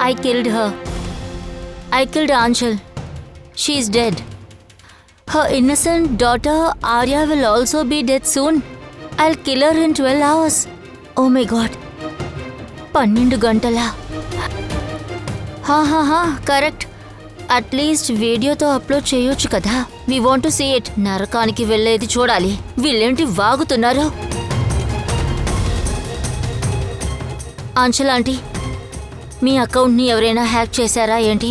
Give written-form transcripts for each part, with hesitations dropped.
I killed her. I killed Anchal. She is dead. Her innocent daughter Arya will also be dead soon. I'll kill her in 12 hours. Oh my god. 12 గంటలా? హా correct. At least వీడియోతో upload చేయొచ్చు కదా. We want to see it. నరకానికి వెళ్ళేది చూడాలి. వీళ్ళేంటి వాగుతున్నారు? Anchal aunty, మీ అకౌంట్ని ఎవరైనా హ్యాక్ చేశారా ఏంటి?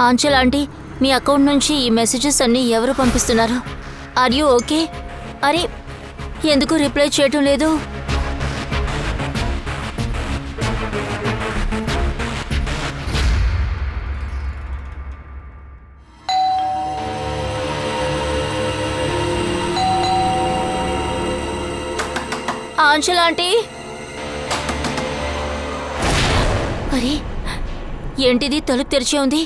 ఆంచల్ ఆంటీ, మీ అకౌంట్ నుంచి ఈ మెసేజెస్ అన్నీ ఎవరు పంపిస్తున్నారు? Are you okay? అరే, ఎందుకు రిప్లై చేయటం లేదు? ఆంచల్ ఆంటీ, అరే ఏంటిది తలుపు తెరిచే ఉంది?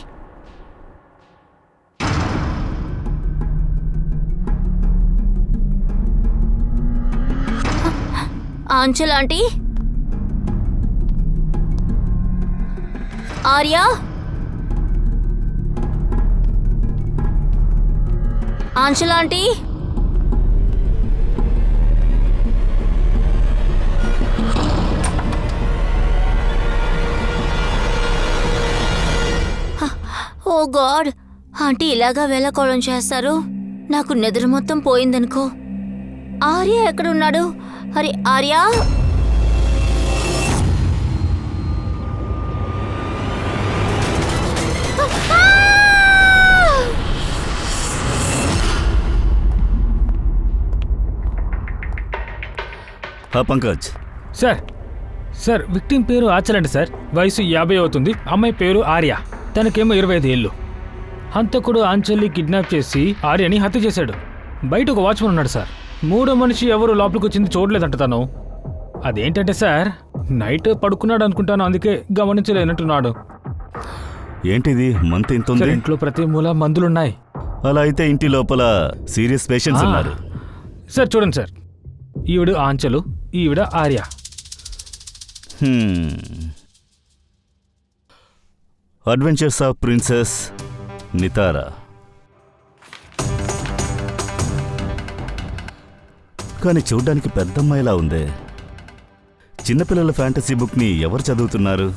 ఆంచల్ ఆంటీ, ఆర్యా, ఆంచల్ ఆంటీ, ఓ గాడ్, ఆంటీ ఇలాగా వేళకోళం చేస్తారు? నాకు నిద్ర మొత్తం పోయిందనుకో. ఆర్య ఎక్కడున్నాడు? అరే ఆర్య, పంకజ్. సార్ విక్టిమ్ పేరు ఆచలండి సార్. వయసు 50 అవుతుంది. అమ్మాయి పేరు ఆర్య, తనకేమో 25 ఏళ్ళు. హంతకుడు ఆంచల్ని కిడ్నాప్ చేసి ఆర్యని హత్య చేశాడు. బయట ఒక వాచ్మన్ ఉన్నాడు సార్. మూడో మనిషి ఎవరు లోపలికి వచ్చింది చూడలేదంట తను. అదేంటంటే సార్, నైట్ పడుకున్నాడు అనుకుంటాను, అందుకే గమనించలేనట్టున్నాడు. ఏంటిది మంత్ ఇంత? ఇంట్లో ప్రతి మూల మందులున్నాయి. అలా అయితే ఇంటి లోపల సీరియస్ పేషెంట్స్ ఉన్నారు. సార్ చూడండి సార్, ఈవిడ ఆంచలు, ఈవిడ Arya. Adventures of princess Nitara. కానీ చూడ్డానికి పెద్దమ్మాయిలా ఉందే. చిన్నపిల్లల ఫ్యాంటసీ బుక్ని ఎవరు చదువుతున్నారు?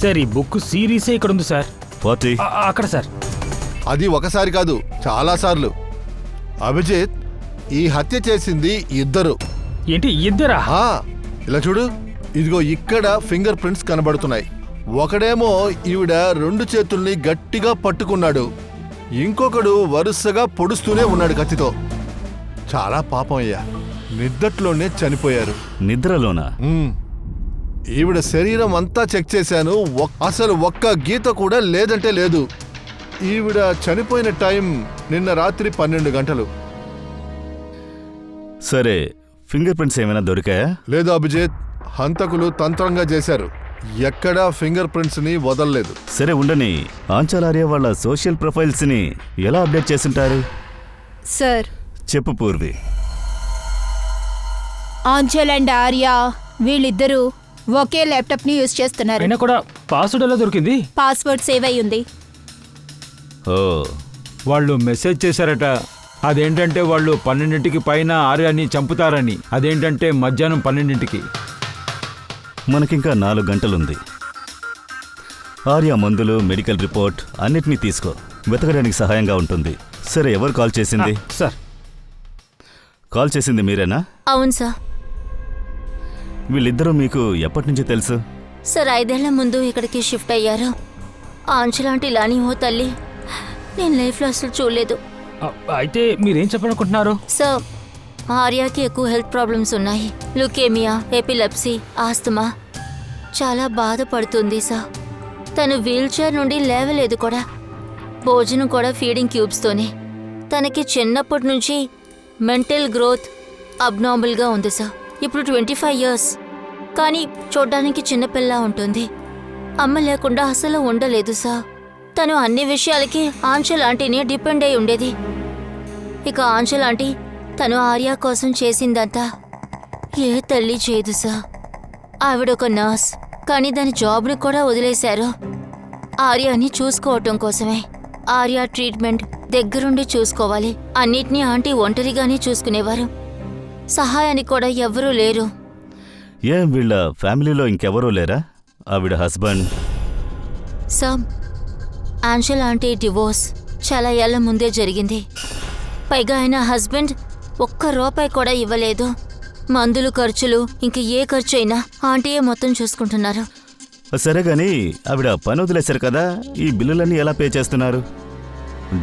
సార్ ఈ బుక్ సిరీసే ఇక్కడ ఉంది సార్. 40 అక్కడ సార్. అది ఒకసారి కాదు, చాలాసార్లు. అభిజిత్, ఈ హత్య చేసింది ఇద్దరు. ఏంటి ఇద్దరా? ఇలా చూడు, ఇదిగో ఇక్కడ ఫింగర్ ప్రింట్స్ కనబడుతున్నాయి. ఒకడేమో ఈవిడ 2 చేతుల్ని గట్టిగా పట్టుకున్నాడు, ఇంకొకడు వరుసగా పొడుస్తూనే ఉన్నాడు కత్తితో. చాలా పాపం అయ్యా, నిద్దట్లోనే చనిపోయారు. నిద్రలోనా? ఈవిడ శరీరం అంతా చెక్ చేశాను, అసలు ఒక్క గీత కూడా లేదంటే లేదు. ఈవిడ చనిపోయిన టైం నిన్న రాత్రి 12 గంటలు. సరే, ఫింగర్ ప్రింట్స్ ఏమైనా దొరికాయా? లేదు అభిజిత్, హంతకులు తంత్రంగా చేశారు. ఎక్కడా ఫింగర్ ప్రింట్స్ ని వదలలేదు. సరే ఉండని, ఆంచల్ ఆర్య వాళ్ళ సోషల్ ప్రొఫైల్స్ ని ఎలా అప్డేట్ చేస్తుంటారు? సార్ చెప్పు పూర్వి. ఆంచల్ అండ్ ఆర్య వీళ్ళిద్దరూ ఒకే ల్యాప్టాప్ ని యూజ్ చేస్తున్నారు. అయినా కూడా పాస్వర్డ్ ఎలా దొరికింది? పాస్వర్డ్ సేవ్ అయి ఉంది. ఓ, వాళ్ళు మెసేజ్ చేశారట. అదేంటంటే వాళ్ళు 12ంటికి పైన ఆర్యాని చంపుతారని. అదేంటంటే మధ్యాహ్నం 12ంటికి. మనకింకా 4 గంటలుంది. ఆర్య మందులు, మెడికల్ రిపోర్ట్ అన్నిటినీ తీసుకో, వెతకడానికి సహాయంగా ఉంటుంది. సరే, ఎవరు కాల్ చేసింది? సార్ కాల్ చేసింది మీరేనా? అవును సార్. వీళ్ళిద్దరూ మీకు ఎప్పటి నుంచి తెలుసు? సార్ 5 ఏళ్ల ముందు ఇక్కడికి షిఫ్ట్ అయ్యారు. ఆంచలాంటి లాని ఓ తల్లి నేను లైఫ్లో అసలు చూడలేదు. అయితే మీరేం చెప్పాలనుకుంటున్నారు? సార్, ఆర్యాకి ఎక్కువ హెల్త్ ప్రాబ్లమ్స్ ఉన్నాయి. Leukaemia, epilepsy, asthma. చాలా బాధపడుతుంది సార్. తను వీల్ చైర్ నుండి లేవలేదు కూడా. భోజనం కూడా ఫీడింగ్ ట్యూబ్స్తోనే. తనకి చిన్నప్పటి నుంచి మెంటల్ గ్రోత్ అబ్నార్మల్గా ఉంది సార్. ఇప్పుడు 25 ఇయర్స్, కానీ చూడ్డానికి చిన్నపిల్ల ఉంటుంది. అమ్మ లేకుండా అసలు ఉండలేదు సార్. తను అన్ని విషయాలకి ఆంచల్ ఆంటీని డిపెండ్ అయి ఉండేది. ఇక ఆంచల్ ఆంటీ తను ఆర్య కోసం చేసిందంతా ఏ తల్లి చేయదు సార్. ఆవిడ ఒక నర్స్, కానీ దాని జాబ్ని కూడా వదిలేశారు ఆర్యాని చూసుకోవటం కోసమే. ఆర్య ట్రీట్మెంట్ దగ్గరుండి చూసుకోవాలి. అన్నిటినీ ఆంటీ ఒంటరిగానే చూసుకునేవారు. సహాయానికి కూడా ఎవ్వరూ లేరు. ఏం వీళ్ళ ఫ్యామిలీలో ఇంకెవరూ లేరా? ఆవిడ husband? Some Anjal aunty divorce చాలా ఏళ్ల ముందే జరిగింది. పైగా ఆయన హస్బెండ్ ఒక్క రూపాయి కూడా ఇవ్వలేదు. మందులు ఖర్చులు ఇంక ఏ ఖర్చు అయినా ఆంటీయే మొత్తం చూసుకుంటున్నారు. సరే గాని ఆవిడ పని వదిలేశారు కదా, ఈ బిల్లులన్నీ ఎలా పే చేస్తున్నారు?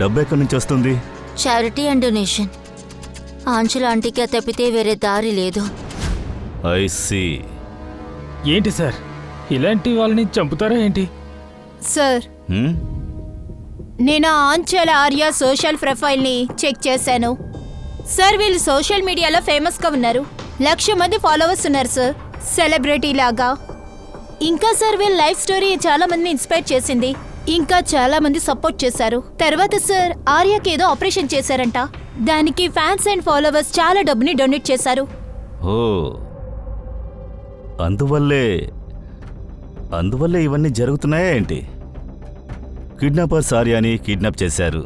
డబ్బు ఎక్కడి నుంచి వస్తుంది? Charity and donation. ఆంజల్ ఆంటీకి తప్పితే వేరే దారి లేదు. I see. ఏంటి సార్, ఇలాంటి వాళ్ళని చంపుతారా ఏంటి? సార్, నేను ఆంచల్ ఆర్య సోషల్ ప్రొఫైల్ని చెక్ చేశాను. సార్, వీళ్ళు సోషల్ మీడియాలో ఫేమస్గా ఉన్నారు. 1,00,000 మంది ఫాలోవర్స్ ఉన్నారు సార్, సెలబ్రిటీ లాగా. ఇంకా సార్, వీళ్ళ లైఫ్ స్టోరీ చాలా మందిని ఇన్స్పైర్ చేసింది. ఇంకా చాలా మంది సపోర్ట్ చేశారు. తర్వాత సార్, ఆర్యకి ఏదో ఆపరేషన్ చేశారంట. దానికి ఫ్యాన్స్ అండ్ ఫాలోవర్స్ చాలా డబ్బుని డొనేట్ చేశారు. ఓ, అందువల్లే ఇవన్నీ జరుగుతున్నాయా ఏంటి? కిడ్నాపర్స్ ఆర్యాని కిడ్నాప్ చేశారు.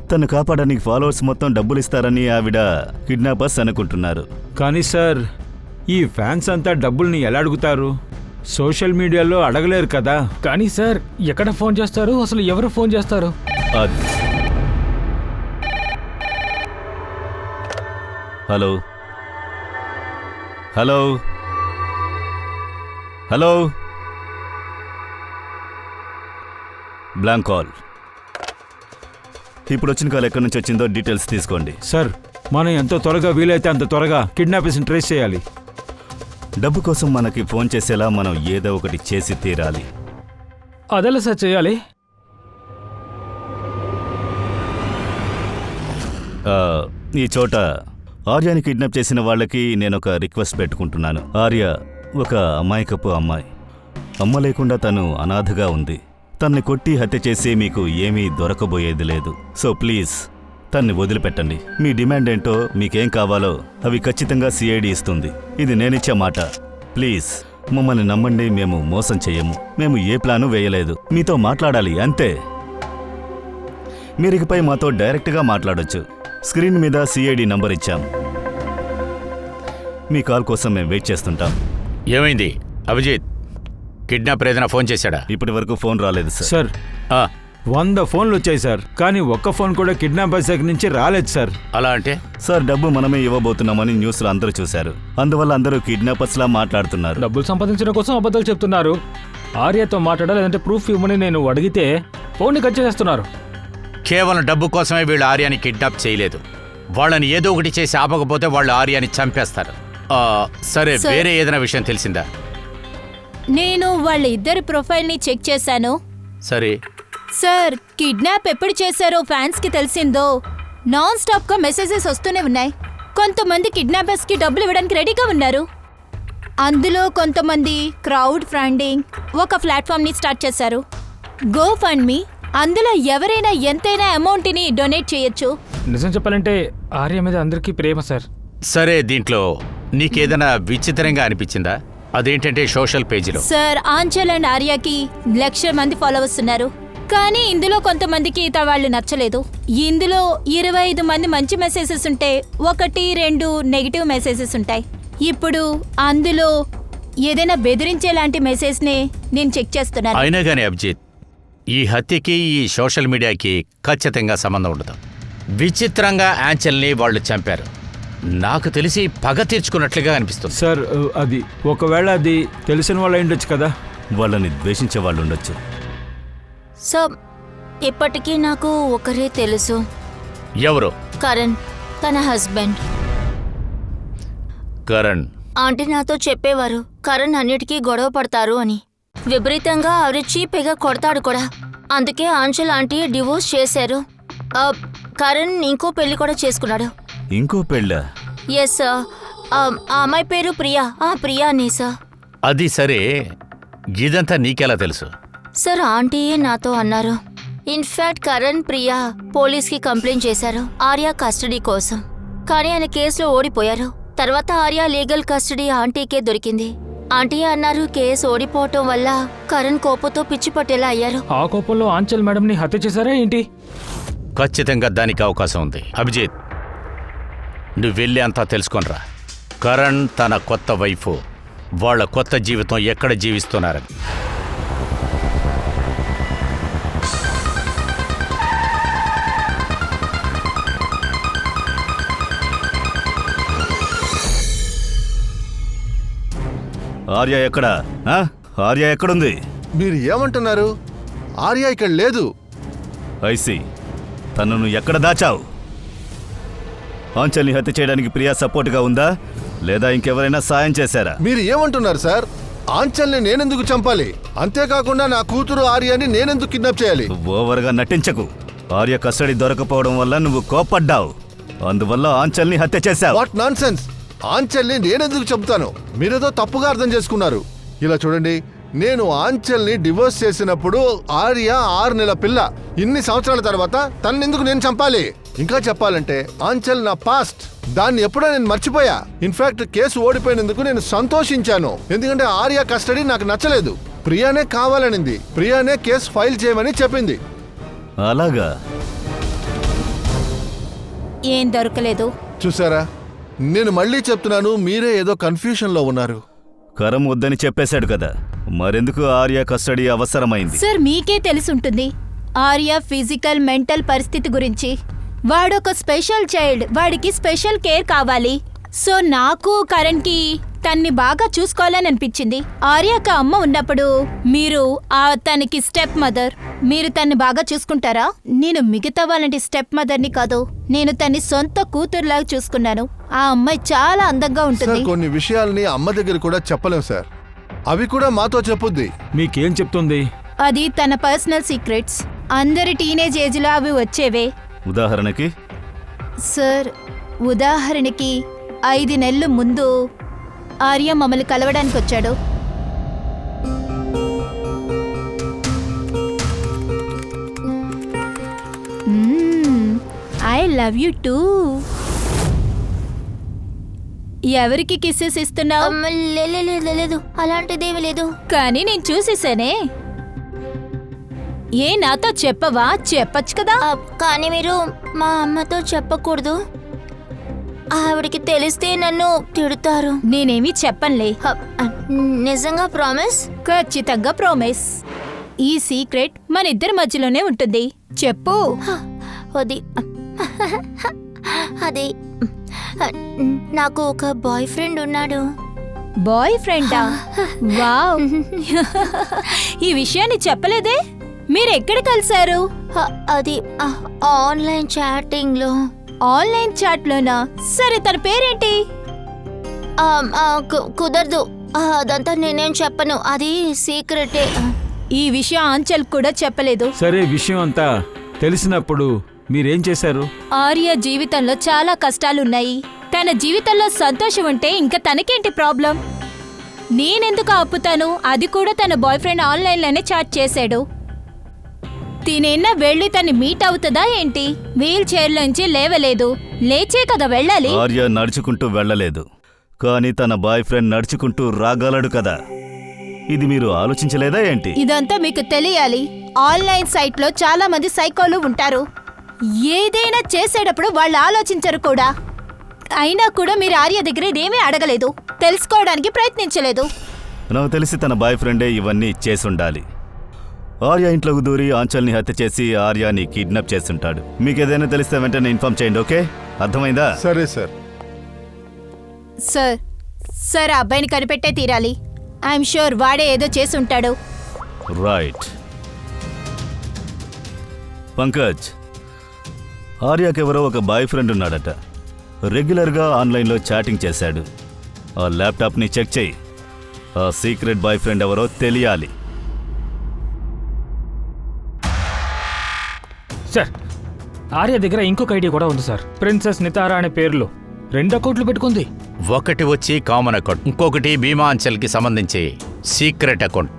తను కాపాడడానికి ఫాలోవర్స్ మొత్తం డబ్బులు ఇస్తారని ఆవిడ కిడ్నాపర్స్ అనుకుంటున్నారు. కానీ సార్, ఈ ఫ్యాన్స్ అంతా డబ్బుల్ని ఎలా అడుగుతారు? సోషల్ మీడియాలో అడగలేరు కదా. కానీ సార్, ఎక్కడ ఫోన్ చేస్తారు? అసలు ఎవరు ఫోన్ చేస్తారు? Hello hello hello, blank call. ఇప్పుడు వచ్చిన కాల్ ఎక్కడి నుంచి వచ్చిందో డీటెయిల్స్ తీసుకోండి. సార్, మనం ఎంత త్వరగా వీలైతే అంత త్వరగా కిడ్నాపర్స్ని ట్రేస్ చేయాలి. డబ్బు కోసం మనకి ఫోన్ చేసేలా మనం ఏదో ఒకటి చేసి తీరాలి. అదెలా సార్ చేయాలి? ఈ చోట ఆర్యాని కిడ్నాప్ చేసిన వాళ్ళకి నేను ఒక రిక్వెస్ట్ పెట్టుకుంటున్నాను. ఆర్య ఒక అమాయకపు అమ్మాయి. అమ్మ లేకుండా తను అనాథగా ఉంది. తన్ని కొట్టి హత్య చేసి మీకు ఏమీ దొరకబోయేది లేదు. సో ప్లీజ్ తన్ని వదిలిపెట్టండి. మీ డిమాండ్ ఏంటో, మీకేం కావాలో అవి ఖచ్చితంగా సిఐడి ఇస్తుంది. ఇది నేనిచ్చే మాట. ప్లీజ్ మమ్మల్ని నమ్మండి. మేము మోసం చెయ్యము. మేము ఏ ప్లాను వేయలేదు. మీతో మాట్లాడాలి అంతే. మీరికపై మాతో డైరెక్ట్గా మాట్లాడొచ్చు. స్క్రీన్ మీద సిఐడి నంబర్ ఇచ్చాం. మీ కాల్ కోసం మేము వెయిట్ చేస్తుంటాం. ఏమైంది అభిజిత్? కిడ్నాపర్ ఏదైనా ఫోన్ చేశాడా? ఇప్పటి వరకు ఫోన్ రాలేదు సార్. సార్, 100 ఫోన్లు వచ్చాయి సార్, కానీ ఒక్క ఫోన్ కూడా కిడ్నాపర్స్ దగ్గర నుంచి రాలేదు సార్. అలా అంటే? సార్, డబ్బు మనమే ఇవ్వబోతున్నామని న్యూస్లో అందరూ చూశారు. అందువల్ల అందరూ కిడ్నాపర్స్లా మాట్లాడుతున్నారు. డబ్బులు సంపాదించడం కోసం అబద్ధాలు చెప్తున్నారు. ఆర్యతో మాట్లాడాలి, లేదంటే ప్రూఫ్ ఇవ్వమని నేను అడిగితే ఫోన్ని కట్ చేసేస్తున్నారు. కేవలం డబ్బు కోసమే వీళ్ళు ఆర్యాని కిడ్నాప్ చేయలేదు. వాళ్ళని ఏదో ఒకటి చేసి ఆపకపోతే వాళ్ళు ఆర్యాని చంపేస్తారు. సరే, వేరే ఏదైనా విషయం తెలిసిందా? నేను వాళ్ళ ఇద్దరి ప్రొఫైల్ని చెక్ చేశాను. సరే సార్, కిడ్నాప్ ఎప్పుడు చేశారో ఫ్యాన్స్కి తెలిసిందో నాన్ స్టాప్గా మెసేజెస్ వస్తూనే ఉన్నాయి. కొంతమంది కిడ్నాపర్స్కి డబ్బులు ఇవ్వడానికి రెడీగా ఉన్నారు. అందులో కొంతమంది క్రౌడ్ ఫండింగ్ ఒక ప్లాట్ఫామ్ని స్టార్ట్ చేశారు, గో ఫండ్ మీ. అందులో ఎవరైనా ఎంతైనా అమౌంట్ని డొనేట్ చేయొచ్చు. నిజం చెప్పాలంటే ఆర్య మీద అందరికీ ప్రేమ సార్. సరే, దీంట్లో నీకేదైనా విచిత్రంగా అనిపించిందా? అదేంటంటే సోషల్ పేజీలో సార్, ఆంచల్ అండ్ ఆర్యాకి 1,00,000 మంది ఫాలోవర్స్ ఉన్నారు. కానీ ఇందులో కొంతమందికి వాళ్ళు నచ్చలేదు. ఇందులో 25 మంది మంచి మెసేజెస్ ఉంటే 1-2 నెగిటివ్ మెసేజెస్ ఉంటాయి. ఇప్పుడు అందులో ఏదైనా బెదిరించేలాంటి మెసేజ్నే నేను చెక్ చేస్తున్నాను. అయినా కానీ అభిజిత్, ఈ హత్యకి ఈ సోషల్ మీడియాకి ఖచ్చితంగా సంబంధం ఉండదు. విచిత్రంగా యాంచల్ని వాళ్ళు చంపారు. నాకు తెలిసి పగ తీర్చుకున్నట్లుగా అనిపిస్తుంది. సార్, అది ఒకవేళ అది తెలిసిన వాళ్ళు అయిండొచ్చు కదా. వాళ్ళని ద్వేషించే వాళ్ళు ఉండొచ్చు. సో ఇప్పటికీ నాకు ఒకరే తెలుసు. ఎవరు? కరణ్, తన హస్బెండ్. కరణ్? ఆంటీ నాతో చెప్పేవారు కరణ్ అన్నిటికీ గొడవ పడతారు అని. విపరీతంగా అరిచి పెగ కొడతాడు కూడా. అందుకే ఆంచల్ ఆంటీ డివోర్స్ చేశారు. కరణ్ ఇంకో పెళ్లి కూడా చేసుకున్నాడు. ఇంకో పెళ్ళా? Yes sir. ఆ అమ్మాయి పేరు ప్రియా. ప్రియా నీ సార్. అది సరే, ఇదంతా నీకెలా తెలుసు? సార్, ఆంటీయే నాతో అన్నారు. ఇన్ఫాక్ట్ కరణ్, ప్రియా పోలీస్కి కంప్లైంట్ చేశారు ఆర్య కస్టడీ కోసం. కానీ ఆయన కేసులో ఓడిపోయారు. తర్వాత ఆర్య లీగల్ కస్టడీ ఆంటీకే దొరికింది. ఆంటీ అన్నారు కేసు ఓడిపోవటం వల్ల కరణ్ కోపంతో పిచ్చి పట్టేలా అయ్యారు. ఆ కోపంలో ఆంచల్ మేడంని హత్య చేశారా ఏంటి? ఖచ్చితంగా దానికి అవకాశం ఉంది. అభిజిత్, నువ్వు వెళ్ళి అంతా తెలుసుకొనిరా. కరణ్ తన కొత్త వైఫ్ వాళ్ళ కొత్త జీవితం ఎక్కడ జీవిస్తున్నారని. ఆర్య ఎక్కడా? ఆర్య ఎక్కడుంది? మీరు ఏమంటున్నారు? ఆర్య ఇక్కడ లేదు. ఐసి, తనను ఎక్కడ దాచావు? ఆంచల్ని హత్య చేయడానికి ప్రియా సపోర్ట్గా ఉందా లేదా ఇంకెవరైనా సాయం చేశారా? మీరు ఏమంటున్నారు సార్? ఆంచల్ని నేనెందుకు చంపాలి? అంతేకాకుండా నా కూతురు ఆర్యని నేనెందుకు కిడ్నాప్ చేయాలి? ఓవర్గా నటించకు. ఆర్య కస్టడీ దొరకపోవడం వల్ల నువ్వు కోపడ్డావు, అందువల్ల ఆంచల్ని హత్య చేశావు. What non sense! ఆంచల్ని నేనెందుకు చెబుతాను? మీరేదో తప్పుగా అర్థం చేసుకున్నారు. ఇలా చూడండి, నేను ఆంచల్ని డివోర్స్ చేసినప్పుడు ఆర్య 6 నెలల పిల్ల. ఇన్ని సంవత్సరాల తర్వాత తన్నెందుకు నేను చంపాలి? ఇంకా చెప్పాలంటే ఆంచల్ నా పాస్ట్. దాన్ని ఎప్పుడో నేను మర్చిపోయా. ఇన్ఫాక్ట్ కేసు ఓడిపోయినందుకు నేను సంతోషించాను, ఎందుకంటే ఆర్య కస్టడీ నాకు నచ్చలేదు. ప్రియానే కావాలనింది, ప్రియానే కేసు ఫైల్ చేయమని చెప్పింది. అలాగా? ఏం దొరకలేదు. చూసారా, నేను మళ్ళీ చెప్తున్నాను, మీరే ఏదో కన్ఫ్యూషన్లో ఉన్నారు. కరం వద్దని చెప్పేశాడు కదా, మరెందుకు ఆర్య కస్టడీ అవసరమైంది? సార్ మీకే తెలుసుంటుంది ఆర్య ఫిజికల్ మెంటల్ పరిస్థితి గురించి. వాడొక స్పెషల్ చైల్డ్, వాడికి స్పెషల్ కేర్ కావాలి. సో నాకు కరణ్కి తన్ని బాగా చూసుకోవాలని అనిపించింది. ఆర్యకు అమ్మ ఉన్నప్పుడు మీరు తనకి స్టెప్ మదర్. మీరు తన్ని బాగా చూసుకుంటారా? నేను మిగతా వాళ్ళంటి స్టెప్ మదర్ని కాదు, నేను తన్ని సొంత కూతురులాగా చూసుకున్నాను. ఆ అమ్మాయి చాలా అందంగా ఉంటుంది. సార్, కొన్ని విషయాల్ని అమ్మ దగ్గర కూడా చెప్పలేం సార్, అవి కూడా మాతో చెప్పుద్ది. మీకేం చెప్తుంది? అది తన పర్సనల్ సీక్రెట్స్. అందరి టీనేజ్ ఏజ్లో అవి వచ్చేవే. ఉదాహరణకి? సార్, ఉదాహరణకి 5 నెలలు ముందు ఆర్య మమ్మల్ని కలవడానికి వచ్చాడు. I love you two. ఎవరికి కిస్సెస్ ఇస్తున్నావు? లేదు, అలాంటిదేమీ లేదు. కానీ నేను చూసేసానే. ఏ నాతో చెప్పవా? చెప్పచ్చు కదా. కానీ మీరు మా అమ్మతో చెప్పకూడదు, ఆవిడికి తెలిస్తే నన్ను తిడతారు. నేనేమీ చెప్పనులే. నిజంగా ప్రామిస్? ఖచ్చితంగా ప్రామిస్. ఈ సీక్రెట్ మన ఇద్దరి మధ్యలోనే ఉంటుంది. చెప్పు. అది నాకు ఒక బాయ్ ఫ్రెండ్ ఉన్నాడు. బాయ్ ఫ్రెండా? వావ్. ఈ విషయాన్ని చెప్పలేదే. మీరెక్కడ కలిశారు? అది ఆన్లైన్ చాటింగ్ లో. ఆన్లైన్ చాట్ లోనా? సరే, తన పేరేంటి? కుదరదు, అదంతా నేనేం చెప్పను, అది సీక్రెటే. ఈ విషయం ఆంచల్ కూడా చెప్పలేదు. సరే, విషయం అంతా తెలిసినప్పుడు మీరేం చేశారు? ఆర్య జీవితంలో చాలా కష్టాలున్నాయి. తన జీవితంలో సంతోషం ఉంటే ఇంకా తనకేంటి ప్రాబ్లం? నేనెందుకు ఆపుతాను? అది కూడా తన బాయ్ ఫ్రెండ్ ఆన్లైన్లోనే చాట్ చేశాడు. తినేనా వెళ్ళి తన్ని మీట్ అవుతుందా ఏంటి? వీల్ చైర్లోంచి లేవలేదు, లేచే కదా వెళ్ళాలి. ఆర్య నడుచుకుంటూ వెళ్ళలేదు, కానీ తన బాయ్ ఫ్రెండ్ నడుచుకుంటూ రాగలడు కదా. ఇది మీరు ఆలోచించలేదా ఏంటి? ఇదంతా మీకు తెలియాలి. ఆన్లైన్ సైట్లో చాలా మంది సైకోలు ఉంటారు. ఏదైనా చేసేటప్పుడు వాళ్ళు ఆలోచించరు కూడా. అయినా కూడా మీరు ఆర్య దగ్గర ఇదేమీ అడగలేదు, తెలుసుకోవడానికి ప్రయత్నించలేదు. నాకు తెలిసి తన బాయ్ ఫ్రెండే ఇవన్నీ చేసుండాలి. ఆర్య ఇంట్లోకి దూరి ఆంచల్ని హత్య చేసి ఆర్యాని కిడ్నాప్ చేస్తుంటాడు. మీకు ఏదైనా తెలిస్తే వెంటనే ఇన్ఫార్మ్ చేయండి, ఓకే? అర్థమైందా? సరే సార్. సార్, ఆ అబ్బాయిని కనిపెట్టే తీరాలి. ఐఎమ్ షూర్ వాడే ఏదో చేసి ఉంటాడు. రైట్. పంకజ్, ఆర్యాకెవరో ఒక బాయ్ ఫ్రెండ్ ఉన్నాడట. రెగ్యులర్గా ఆన్లైన్లో చాటింగ్ చేశాడు. ఆ ల్యాప్టాప్ని చెక్ చేయి. ఆ సీక్రెట్ బాయ్ ఫ్రెండ్ ఎవరో తెలియాలి. సార్, ఆర్య దగ్గర ఇంకొక ఐడియా కూడా ఉంది సార్. ప్రిన్సెస్ నితారా అనే పేరులో 2 అకౌంట్లు పెట్టుకుంది. ఒకటి వచ్చి కామన్ అకౌంట్, ఇంకొకటి భీమా అంచెల్కి సంబంధించి సీక్రెట్ అకౌంట్.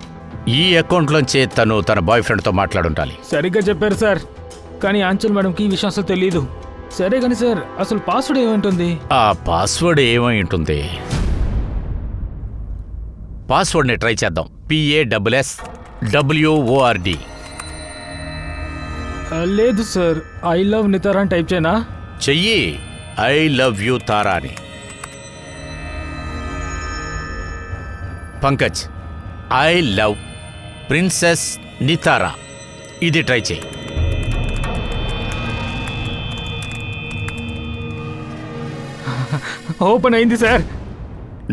ఈ అకౌంట్లోంచే తను తన బాయ్ ఫ్రెండ్తో మాట్లాడుంటాలి. సరిగ్గా చెప్పారు సార్, కానీ ఆంచల్ మేడంకి ఈ విషయం అసలు తెలీదు. సరే కానీ సార్, అసలు పాస్వర్డ్ ఏమంటుంది? ఆ పాస్వర్డ్ ఏమై ఉంటుంది? పాస్వర్డ్ని ట్రై చేద్దాం. PASSWORD. లేదు సార్, ఐ లవ్ నితారా అని టైప్ చేయనా? చెయ్యి ఐ లవ్ యూ తారా అని. పంకజ్, ఐ లవ్ ప్రిన్సెస్ నితారా, ఇది ట్రై చెయ్యి. ఓపెన్ అయింది సార్.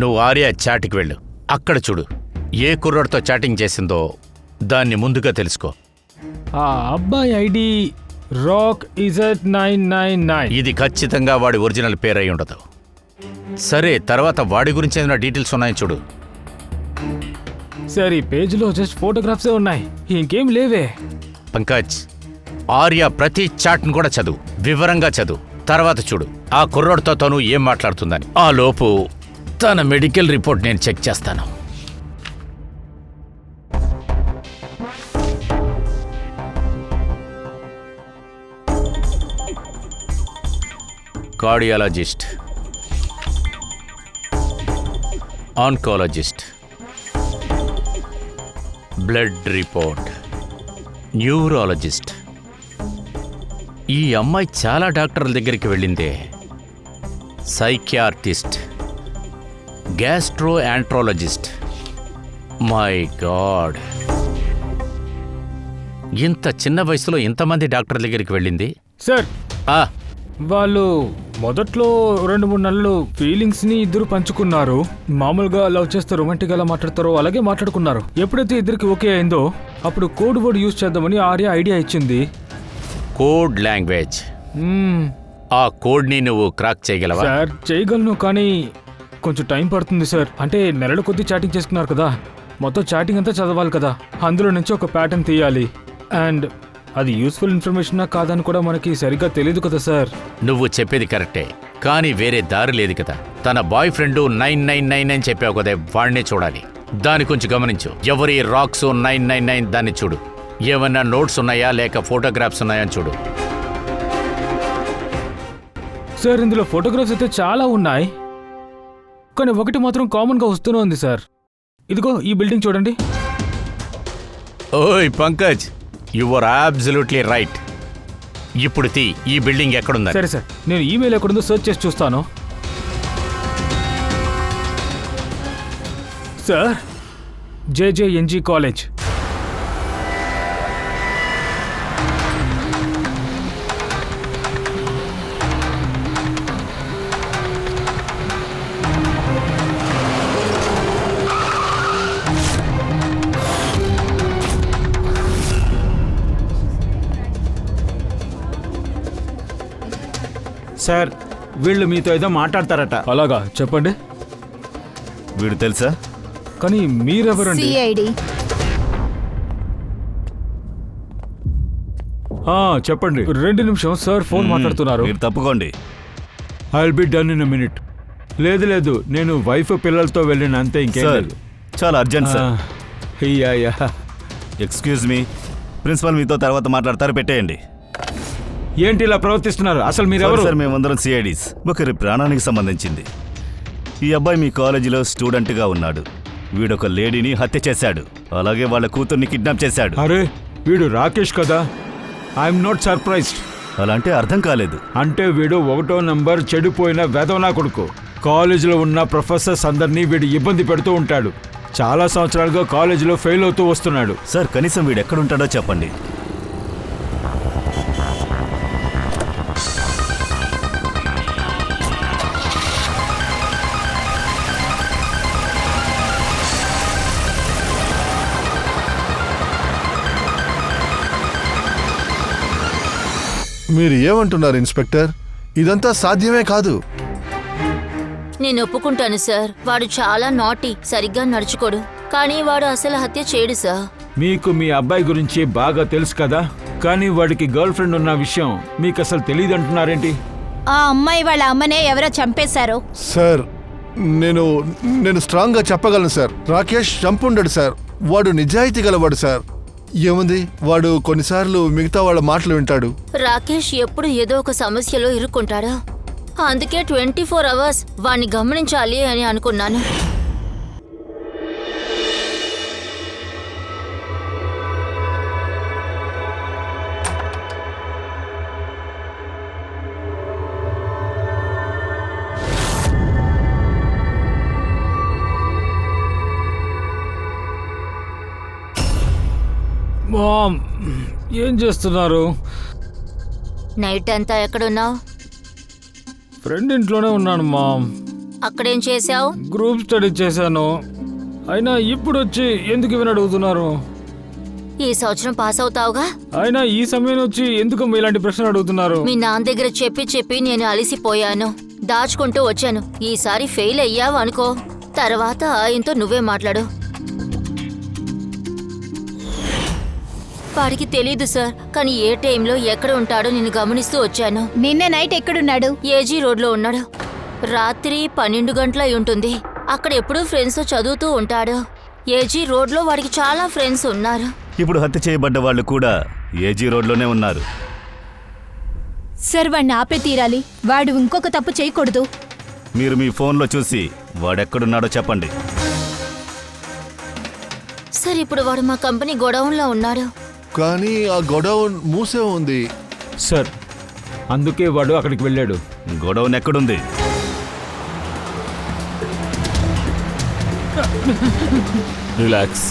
నువ్వు ఆర్య చాట్కి వెళ్ళు. అక్కడ చూడు, ఏ కుర్రాడితో చాటింగ్ చేసిందో దాన్ని ముందుగా తెలుసుకో. ఆ అబ్బాయి ఐడి రాక్ ఇజెట్ 999. ఇది ఖచ్చితంగా వాడి ఒరిజినల్ పేరై ఉండదు. సరే, తర్వాత వాడి గురించి ఏదైనా డీటెయిల్స్ ఉన్నాయని చూడు. సార్, ఈ పేజ్లో జస్ట్ ఫోటోగ్రాఫ్సే ఉన్నాయి, ఇంకేం లేవే. పంకజ్, ఆర్య ప్రతి చాట్ను కూడా చదువు, వివరంగా చదువు. తర్వాత చూడు ఆ కుర్రాడితో తను ఏం మాట్లాడుతుందని. ఆ లోపు తన మెడికల్ రిపోర్ట్ నేను చెక్ చేస్తాను. Cardiologist, oncologist, blood report, neurologist. ఈ అమ్మాయి చాలా డాక్టర్ల దగ్గరికి వెళ్ళిందే. Psychiatrist, gastroenterologist. My God, ఇంత చిన్న వయసులో ఇంతమంది డాక్టర్ల దగ్గరికి వెళ్ళింది. సార్, ఆ, వాళ్ళు మొదట్లో 2-3 నెలలు ఫీలింగ్స్ని ఇద్దరు పంచుకున్నారు. మామూలుగా లవ్ చేస్తే రొమాంటిక్ ఎలా మాట్లాడతారో అలాగే మాట్లాడుకున్నారు. ఎప్పుడైతే ఇద్దరికి ఓకే అయిందో అప్పుడు కోడ్ వర్డ్ యూజ్ చేద్దామని ఆర్య ఐడియా ఇచ్చింది. Code language. ఆ కోడ్ని నువ్వు క్రాక్ చేయగలవా? సార్, చేయగలను, కానీ కొంచెం టైం పడుతుంది సార్. అంటే నెలల కొద్దీ చాటింగ్ చేసుకున్నారు కదా, మొత్తం చాటింగ్ అంతా చదవాలి కదా, అందులో నుంచి ఒక ప్యాటర్న్ తీయాలి. అండ్ అది యూస్ఫుల్ ఇన్ఫర్మేషనా కాదని కూడా మనకి సరిగ్గా తెలియదు కదా సార్. నువ్వు చెప్పేది కరెక్టే, కానీ వేరే దారి లేదు కదా. తన బాయ్ ఫ్రెండ్ 999 అని చెప్పావు కదా, వాడినే చూడాలి. దాని కొంచెం గమనించు. ఎవరి రాక్స్ 999 దాన్ని చూడు. ఏమన్నా నోట్స్ ఉన్నాయా లేక ఫోటోగ్రాఫ్స్ ఉన్నాయా అని చూడు. సార్, ఇందులో ఫోటోగ్రాఫ్స్ అయితే చాలా ఉన్నాయి, కానీ ఒకటి మాత్రం కామన్గా వస్తూనే ఉంది సార్. ఇదిగో ఈ బిల్డింగ్ చూడండి. ఓయ్ Pankaj, you are absolutely right. ఇప్పుడు ఈ బిల్డింగ్ ఎక్కడుందా? సరే సార్, నేను ఈమెయిల్ ఎక్కడుందో సెర్చ్ చేసి చూస్తాను. Sir, JJNG college. సార్, వీళ్ళు మీతో ఏదో మాట్లాడతారట. అలాగా, చెప్పండి. వీడు తెలుసా? కానీ మీరెవరండి? సిఐడి. చెప్పండి. 2 నిమిషం సార్, ఫోన్ మాట్లాడుతున్నారు. మీరు తప్పుకోండి. I will be done in a minute. లేదు, నేను వైఫ్ పిల్లలతో వెళ్ళిన అంతే, ఇంకేం సార్, లేదు. చాలా urgent sir. Yeah. Excuse me, principal మీతో తర్వాత మాట్లాడతారు, పెట్టేయండి. ఏంటి ఇలా ప్రవర్తిస్తున్నారు? అసలు మీరెవరు? సార్, మేమందరం సిఐడీస్. ఒకరి ప్రాణానికి సంబంధించింది. ఈ అబ్బాయి మీ కాలేజీలో స్టూడెంట్గా ఉన్నాడు. వీడొక లేడీని హత్య చేశాడు, అలాగే వాళ్ళ కూతుర్ని కిడ్నాప్ చేశాడు. అరే, వీడు రాకేష్ కదా. I'm not surprised. అలా అంటే అర్థం కాలేదు. అంటే వీడు 1వ నంబర్ చెడిపోయిన వెధవనా కొడుకు. కాలేజీలో ఉన్న ప్రొఫెసర్స్ అందరినీ వీడు ఇబ్బంది పెడుతూ ఉంటాడు. చాలా సంవత్సరాలుగా కాలేజీలో ఫెయిల్ అవుతూ వస్తున్నాడు. సార్, కనీసం వీడు ఎక్కడుంటాడో చెప్పండి. మీరు ఏమంటున్నారు ఇన్స్పెక్టర్? ఇదంతా సాధ్యమే కాదు. నేను ఒప్పుకుంటాను సార్, వాడు చాలా నాటీ, సరిగ్గా నడుచుకోడు. కానీ వాడు అసలు హత్య చేయడు సార్. మీకు మీ అబ్బాయి గురించి బాగా తెలుసు కదా, కానీ వాడికి గర్ల్ ఫ్రెండ్ ఉన్న విషయం మీకు అసలు తెలియదు అంటున్నారేంటి? ఆ అమ్మాయి వాళ్ళ అమ్మనే ఎవరో చంపేశారు. సార్, నేను స్ట్రాంగ్గా చెప్పగలను సార్. రాకేష్ చంపుండడు సార్. వాడు నిజాయితీ గలవాడు సార్. ఏముంది, వాడు కొన్నిసార్లు మిగతా వాళ్ళ మాటలు వింటాడు. రాకేష్ ఎప్పుడు ఏదో ఒక సమస్యలో ఇరుక్కుంటాడా, అందుకే 24 అవర్స్ వాణ్ణి గమనించాలి అని అనుకున్నాను. మామ్ ఏం చేస్తున్నారు? నైట్ అంతా ఎక్కడున్నావు? ఫ్రెండ్ ఇంట్లోనే ఉన్నాను మామ్. అక్కడేం చేసావు? గ్రూప్ స్టడీ చేశాను. అయినా ఇప్పుడు వచ్చి ఎందుకు ఇవన్నీ అడుగుతున్నారు? ఈ సంవత్సరం పాస్ అవుతావుగా? అయినా ఈ సమయం వచ్చి ఎందుకు ఇలాంటి ప్రశ్నలు అడుగుతున్నారు? మీ నాన్న దగ్గర చెప్పి చెప్పి నేను అలిసిపోయాను. దాచుకుంటూ వచ్చాను. ఈసారి ఫెయిల్ అయ్యావు అనుకో, తర్వాత ఆయనతో నువ్వే మాట్లాడు. వాడికి తెలీదు సార్, కానీ ఏ టైంలో ఎక్కడ ఉంటాడో నేను గమనిస్తూ వచ్చాను. నిన్న నైట్ ఎక్కడున్నాడు? ఏజీ రోడ్లో ఉన్నాడు. రాత్రి 12 గంటల అయి ఉంటుంది. అక్కడ ఎప్పుడూ ఫ్రెండ్స్తో చదువుతూ ఉంటాడు. ఏజీ రోడ్లో వాడికి చాలా ఫ్రెండ్స్ ఉన్నారు. ఇప్పుడు హత్య చేయబడ్డ వాళ్ళు కూడా ఏజీ రోడ్లోనే ఉన్నారు. సార్ వాడిని ఆపే తీరాలి. వాడు ఇంకొక తప్పు చేయకూడదు. మీరు మీ ఫోన్లో చూసి వాడెక్కడున్నాడో చెప్పండి. సార్ ఇప్పుడు వాడు మా కంపెనీ గొడౌన్లో ఉన్నాడు. కానీ ఆ గొడౌన్ మూసే ఉంది. సార్ అందుకే వాడు అక్కడికి వెళ్ళాడు. గొడౌన్ ఎక్కడుంది? రిలాక్స్.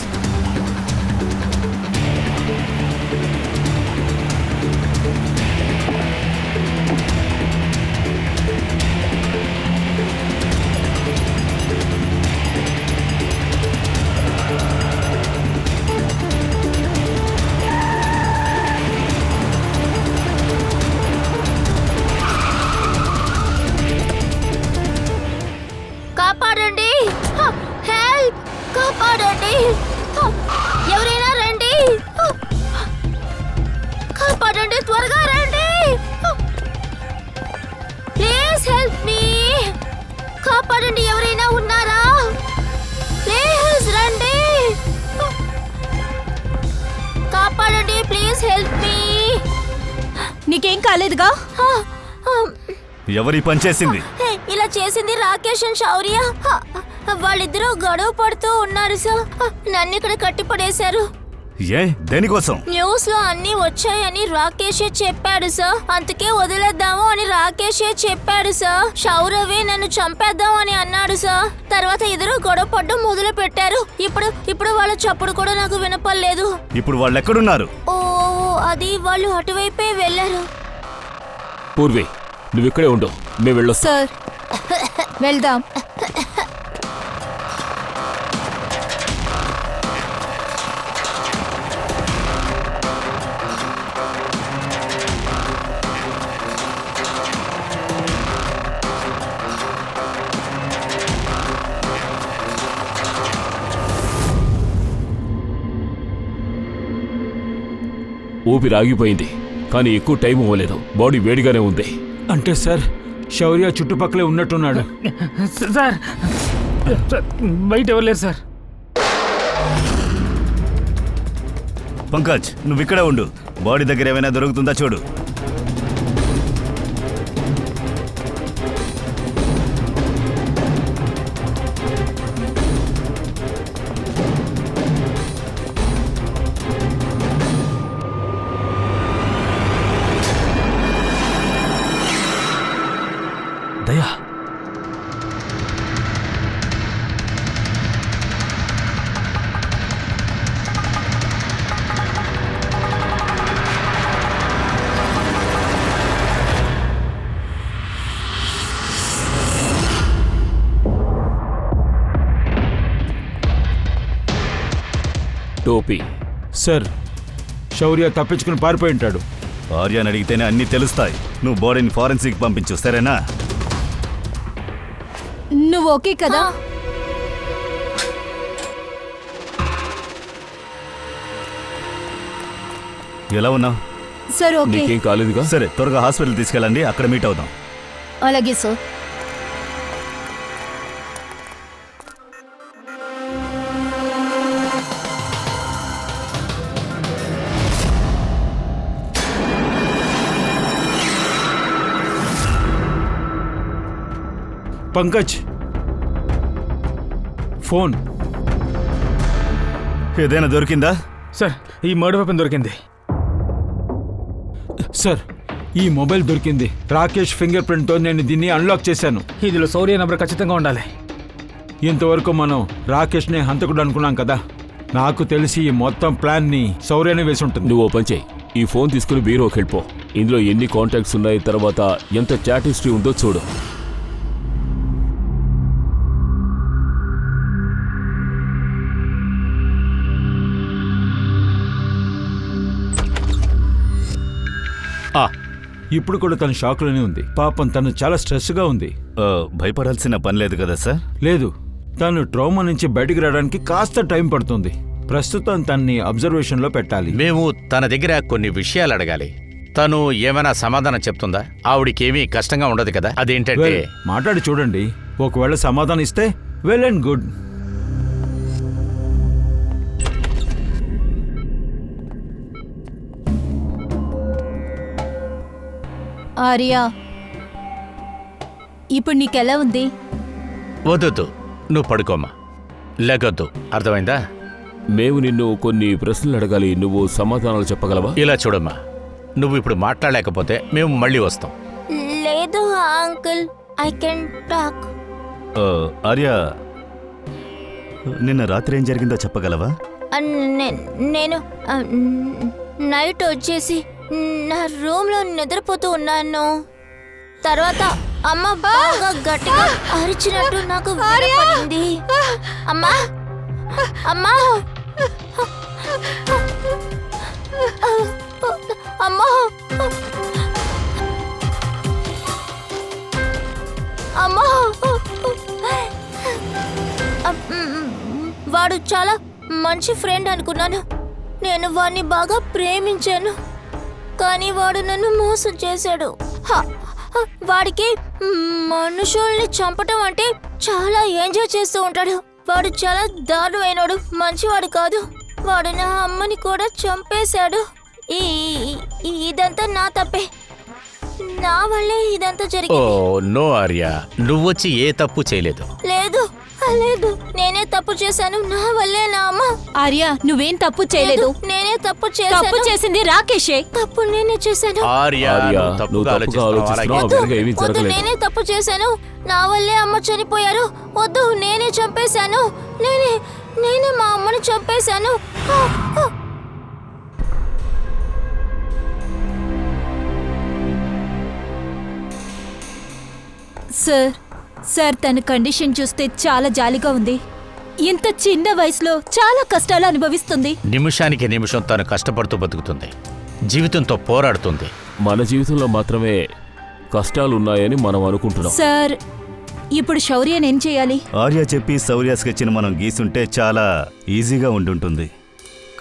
కాపాడండి! హెల్ప్! కాపాడండి! ఎవరైనా రండి! కాపాడండి! త్వరగా రండి! Please help me! కాపాడండి! ఎవరైనా ఉన్నారా? ప్లీజ్ రండి! కాపాడండి! Please help me! నీకేం కాలేదుగా? ఎవరి పని చేసింది? ఇలా చేసింది రాకేష్ అండ్ శౌర్య. వాళ్ళిద్దరూ గొడవ పడుతూ ఉన్నారు సార్. నన్ను ఇక్కడ కట్టిపడేశారు. ఏ దేనికోసం? న్యూస్ లో అన్ని వచ్చాయని రాకేషే చెప్పాడు సార్. అందుకే వదిలేద్దాము అని రాకేషే చెప్పాడు సార్. శౌరవే నన్ను చంపేద్దాం అని అన్నాడు సార్. తర్వాత ఇద్దరు గొడవ పడ్డం మొదలు పెట్టారు. ఇప్పుడు వాళ్ళ చప్పుడు కూడా నాకు వినపడలేదు. ఇప్పుడు వాళ్ళు ఎక్కడున్నారు? ఓ అది వాళ్ళు అటువైపే వెళ్ళారు. పూర్వి నువ్వు ఇక్కడే ఉండు, మేము వెళ్ళొస్తాం. సార్ వెళ్దాం. ఊపిరి ఆగిపోయింది, కానీ ఎక్కువ టైం ఇవ్వలేదు. బాడీ వేడిగానే ఉంది. అంటే సార్ శౌర్య చుట్టుపక్కలే ఉన్నట్టున్నాడు. సార్ బయట ఎవరు లేరు సార్. పంకజ్ నువ్వు ఇక్కడే ఉండు. బాడీ దగ్గర ఏమైనా దొరుకుతుందా చూడు. దయా, టోపీ. సార్ శౌర్య తప్పించుకుని పారిపోయి ఉంటాడు. ఆర్యాని అడిగితేనే అన్నీ తెలుస్తాయి. నువ్వు బాడీని ఫారెన్సిక్ పంపించు, సరేనా? నువ్వు ఓకే కదా? ఎలా ఉన్నావు? Sir okay. నీకేం కాలేదుగా? సరే త్వరగా హాస్పిటల్ తీసుకెళ్ళండి, అక్కడ మీట్ అవుదాం. అలాగే సార్. పంకజ్ ఫోన్. ఏదైనా దొరికిందా? సార్ ఈ మర్డర్ వెపన్ దొరికింది. సార్ ఈ మొబైల్ దొరికింది. రాకేష్ ఫింగర్ ప్రింట్తో నేను దీన్ని అన్లాక్ చేశాను. ఇందులో శౌర్య నంబర్ ఖచ్చితంగా ఉండాలి. ఇంతవరకు మనం రాకేష్నే హంతకుడు అనుకున్నాం కదా. నాకు తెలిసి ఈ మొత్తం ప్లాన్ని శౌర్యనే వేసి ఉంటుంది. నువ్వు ఓ పని చేయి, ఈ ఫోన్ తీసుకుని బీరోకి వెళ్ళిపో. ఇందులో ఎన్ని కాంటాక్ట్స్ ఉన్నాయి, తర్వాత ఎంత చాట్ హిస్టరీ ఉందో చూడు. ఆ, ఇప్పుడు కూడా తన షాక్లోనే ఉంది. పాపం తను చాలా స్ట్రెస్గా ఉంది. భయపడాల్సిన పని లేదు కదా సార్. లేదు, తను ట్రామా నుంచి బయటికి రావడానికి కాస్త టైం పడుతుంది. ప్రస్తుతం తన్ని అబ్జర్వేషన్లో పెట్టాలి. మేము తన దగ్గర కొన్ని విషయాలు అడగాలి. తను ఏమైనా సమాధానం చెప్తుందా? ఆవిడికేమీ కష్టంగా ఉండదు కదా? అదేంటంటే Well, మాట్లాడి చూడండి. ఒకవేళ సమాధానం ఇస్తే వెల్ అండ్ గుడ్. ఆర్యా, ఇప్పుడు నీకెలా ఉంది? వద్దు, నువ్వు పడుకోమ్మా, లేకొద్దు, అర్థమైందా? మేము నిన్ను కొన్ని ప్రశ్నలు అడగాలి, నువ్వు సమాధానాలు చెప్పగలవా? ఇలా చూడమ్మా, నువ్వు ఇప్పుడు మాట్లాడలేకపోతే మేము మళ్ళీ వస్తాం. లేదు uncle, I can talk. Arya, నిన్న రాత్రి ఏం జరిగిందో చెప్పగలవా? నేను నైట్ వచ్చేసి నా రూమ్లో నిద్రపోతూ ఉన్నాను. తర్వాత అమ్మ బాగా గట్టిగా అరిచినట్టు నాకు వినపడింది. అమ్మా అమ్మా అమ్మా అమ్మా. వాడు చాలా మంచి ఫ్రెండ్ అనుకున్నాను. నేను వాడిని బాగా ప్రేమించాను, కానీ వాడు నన్ను మోసం చేశాడు. వాడికి మనుషుల్ని చంపటం అంటే చాలా ఎంజాయ్ చేస్తూ ఉంటాడు. వాడు చాలా దారుణమైనడు, మంచివాడు కాదు. వాడు నా అమ్మని కూడా చంపేశాడు. ఇదంతా నా తప్పే, నా వల్లే ఇదంతా ఓ జరిగింది. నో ఆర్య, నువ్వొచ్చి ఏ తప్పు చేయలేదు. లేదు లేదు, నేనే తప్పు చేశాను. నా వల్లే నా అమ్మ. ఆర్యా, నువ్వేం తప్పు చేయలేదు. నేనే తప్పు తప్పు చేశాను. చేసింది రాకేషే. తప్పు నేనే చేశాను. ఆర్య, ఆర్య, నువ్వు నువ్వు తప్పుగా తప్పుగా ఆలోచిస్తున్నావు. ఆలోచిస్తున్నావు. అలాగే. అవేగా ఏమీ వద్దు, జరగలేదు. నేనే తప్పు చేశాను. నా వల్లే అమ్మ చనిపోయారు. వద్దు, నేనే చంపేశాను. నేనే మా అమ్మని చంపేశాను. సార్ తన కండిషన్ చూస్తే చాలా జాలిగా ఉంది. ఇంత చిన్న వయసులో చాలా కష్టాలు అనుభవిస్తుంది. నిమిషానికి నిమిషం తను కష్టపడుతూ బతుకుతుంది, జీవితంతో పోరాడుతుంది. మన జీవితంలో మాత్రమే కష్టాలున్నాయని మనం అనుకుంటున్నాం. సార్, ఇప్పుడు శౌర్యని ఏం చేయాలి? ఆర్య చెప్పి శౌర్య స్కెచ్ని మనం గీసుంటే చాలా ఈజీగా ఉండుంటుంది.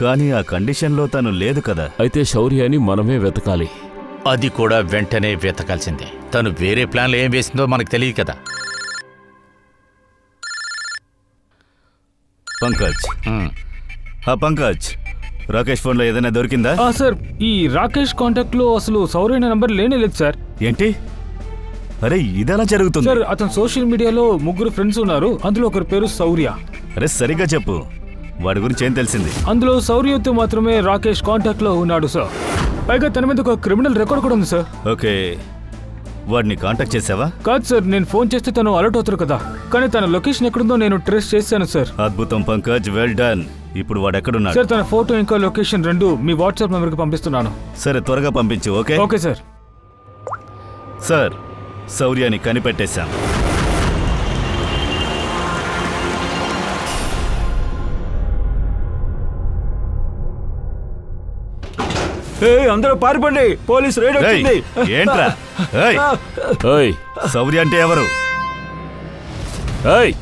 కానీ ఆ కండిషన్లో తను లేదు కదా. అయితే శౌర్యాన్ని మనమే వెతకాలి. అది కూడా వెంటనే వెతకాల్సిందే. తను వేరే ప్లాన్లు ఏం వేసిందో మనకు తెలియదు కదా. పంకజ్, హ్మ్. పంకజ్, రాకేష్ ఫోన్లో ఏదైనా దొరికిందా? సార్, ఈ రాకేష్ కాంటాక్ట్లో అసలు శౌర్య అనే నంబర్ లేనే లేదు సార్. ఏంటి? అరే ఇదెలా జరుగుతుంది? సార్, అతను సోషల్ మీడియాలో 3 ఫ్రెండ్స్ ఉన్నారు. అందులో ఒకరి పేరు శౌర్య. అరే సరిగ్గా చెప్పు, వాడి గురించి ఏం తెలిసింది? అందులో శౌర్యతో మాత్రమే రాకేష్ కాంటాక్ట్లో ఉన్నాడు సార్. పైగా తన మీద ఒక క్రిమినల్ రికార్డ్ కూడా ఉంది సార్. ఓకే, వాడిని కాంటాక్ట్ చేసావా? కాదు సార్, నేను ఫోన్ చేస్తే తను అలర్ట్ అవుతారు కదా. కానీ తన లొకేషన్ ఎక్కడుందో నేను ట్రేస్ చేశాను సార్. అద్భుతం పంకజ్, వెల్ డన్. ఇప్పుడు వాడు ఎక్కడున్నాడు? సార్, తన ఫోటో ఇంకా లొకేషన్ 2 మీ వాట్సాప్ నెంబర్కి పంపిస్తున్నాను. సరే, త్వరగా పంపించు. Okay okay sir. సార్, శౌర్యాన్ని కనిపెట్టేశాం. అందరూ పారిపోండి, పోలీస్ రైడ్ ఏయ్, వచ్చింది. ఏంట్రా? ఏయ్, ఏయ్ శౌర్య అంటే ఎవరు? ఏయ్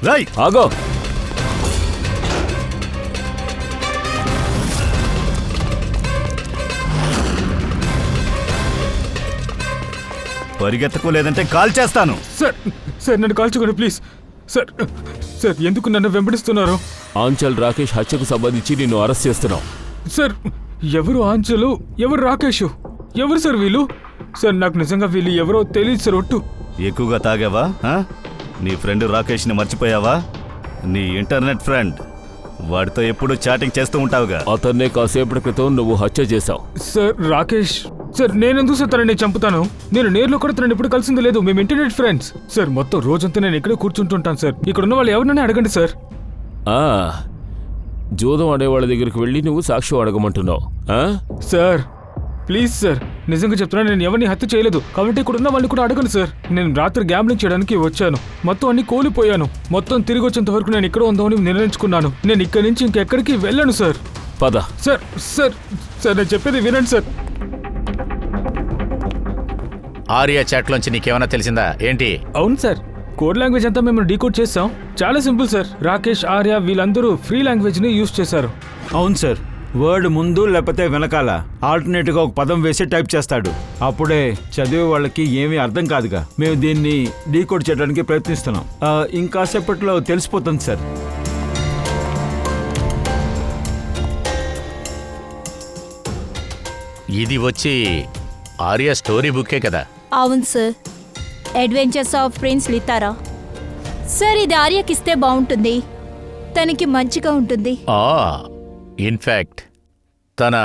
రేయ్, ఆగో. పరిగెత్తకు, లేదంటే కాల్ చేస్తాను. సార్ సార్, నన్ను కాల్చుకోండి ప్లీజ్. సార్ సార్, ఎందుకు నన్ను వెంబడిస్తున్నారు? ఆంచల్ రాకేష్ హత్యకు సంబంధించి నిన్ను అరెస్ట్ చేస్తున్నాం. సార్, ఎవరు ఆంచలు, ఎవరు రాకేష్, ఎవరు సార్ వీళ్ళు? సార్, నాకు నిజంగా వీళ్ళు ఎవరో తెలియదు సార్. ఒట్టు. ఎక్కువగా తాగావా? నీ ఫ్రెండ్ రాకేష్ని మర్చిపోయావా? నీ ఇంటర్నెట్ ఫ్రెండ్, వాడితో ఎప్పుడు చాటింగ్ చేస్తూ ఉంటావుగా. అతన్నే కాసేపటి క్రితం నువ్వు హత్య చేశావు. సార్, రాకేష్ సార్, నేనెందుకు సార్ తనని చంపుతాను? నేను నేర్లో కూడా తనని ఎప్పుడు కలిసింది లేదు. మేము ఇంటర్నెట్ ఫ్రెండ్స్ సార్. మొత్తం రోజంతా నేను ఇక్కడే కూర్చుంటుంటాను సార్. ఇక్కడ ఉన్న వాళ్ళు ఎవరినైనా అడగండి సార్. ఆ, జూదం ఆడేవాళ్ళ దగ్గరికి వెళ్ళి నువ్వు సాక్ష్యం అడగమంటున్నావు. ఆ? సార్ ప్లీజ్ సార్, నిజంగా చెప్తున్నా, నేను ఎవరిని హత్య చేయలేదు. కాబట్టి ఇక్కడ ఉన్న వాళ్ళని కూడా అడగను సార్. నేను రాత్రి గ్యాంబ్లింగ్ చేయడానికి వచ్చాను. మొత్తం అన్ని కోల్పోయాను. మొత్తం తిరిగి వచ్చేంత వరకు నేను ఇక్కడ ఉందామని నిర్ణయించుకున్నాను. నేను ఇక్కడి నుంచి ఇంకెక్కడికి వెళ్ళను సార్. పద. సార్ సార్ సార్ నేను చెప్పేది వినండి సార్. ఆర్యా చాట్లోంచి నీకేమైనా తెలిసిందా ఏంటి? అవును సార్, కోడ్ లాంగ్వేజ్ అంతా మేము డీకోడ్ చేస్తాం. చాలా సింపుల్ సార్. రాకేష్, ఆర్య వీళ్ళందరూ ఫ్రీ లాంగ్వేజ్ని యూజ్ చేశారు. అవును సార్, వర్డ్ ముందు లేకపోతే వెనకాల ఆల్టర్నేట్గా ఒక పదం వేసి టైప్ చేస్తాడు. అప్పుడే చదివే వాళ్ళకి ఏమీ అర్థం కాదుగా. మేము దీన్ని డీకోడ్ చేయడానికి ప్రయత్నిస్తున్నాం. ఇంకాసేపట్లో తెలిసిపోతుంది సార్. ఇది వచ్చి ఆర్యా స్టోరీ బుక్కే కదా? అవును sir, adventures of prince Litara. Sir ఇది ఆర్యకిస్తే బాగుంటుంది, తనకి మంచిగా ఉంటుంది. ఇన్ఫ్యాక్ట్ తన